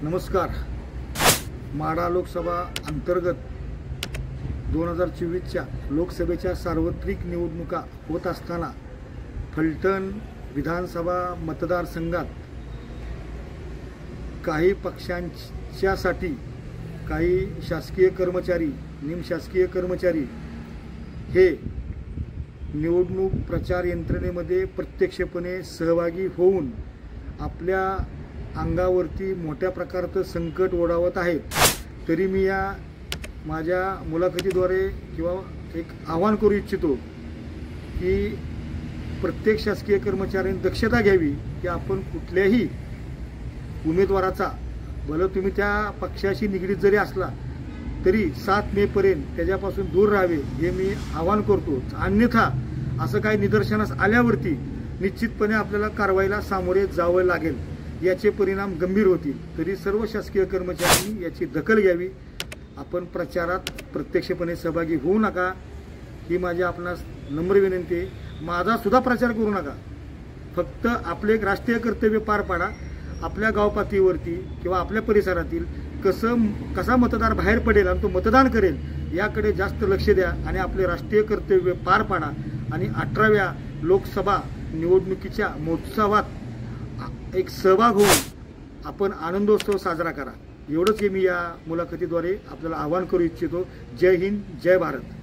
नमस्कार। माढा लोकसभा अंतर्गत 2024च्या लोकसभेच्या सार्वत्रिक निवडणुका होत असताना फलटण विधानसभा मतदारसंघात काही पक्षांच्यासाठी काही शासकीय कर्मचारी, निमशासकीय कर्मचारी हे निवडणूक प्रचार यंत्रणेमध्ये प्रत्यक्षपणे सहभागी होऊन आपल्या अंगावरती मोठ्या प्रकारचं संकट ओढावत आहेत। तरी मी या माझ्या मुलाखतीद्वारे किंवा एक आवाहन करू इच्छितो की प्रत्येक शासकीय कर्मचाऱ्यांनी दक्षता घ्यावी की आपण कुठल्याही उमेदवाराचा, भलं तुम्ही त्या पक्षाशी निगडीत जरी असला तरी 7 मे पर्यंत त्याच्यापासून दूर राहावे हे मी आवाहन करतो। अन्यथा असं काही निदर्शनास आल्यावरती निश्चितपणे आपल्याला कारवाईला सामोरे जावं लागेल, याचे परिणाम गंभीर होतील। तरी सर्व शासकीय कर्मचाऱ्यांनी याची दखल घ्यावी। आपण प्रचारात प्रत्यक्षपणे सहभागी होऊ नका ही माझी आपणास नम्र विनंती आहे। माझा सुद्धा प्रचार करू नका, फक्त आपले एक राष्ट्रीय कर्तव्य पार पाडा। आपल्या गावपातळीवरती किंवा आपल्या परिसरातील कसा मतदार बाहेर पडेल आणि तो मतदान करेल याकडे जास्त लक्ष द्या आणि आपले राष्ट्रीय कर्तव्य पार पाडा आणि 18व्या लोकसभा निवडणुकीच्या महोत्सवात एक सहभाग होऊन आपण आनंदोत्सव साजरा करा। एवढंच हे मी या मुलाखतीद्वारे आपल्याला आवाहन करू इच्छितो। जय हिंद, जय भारत।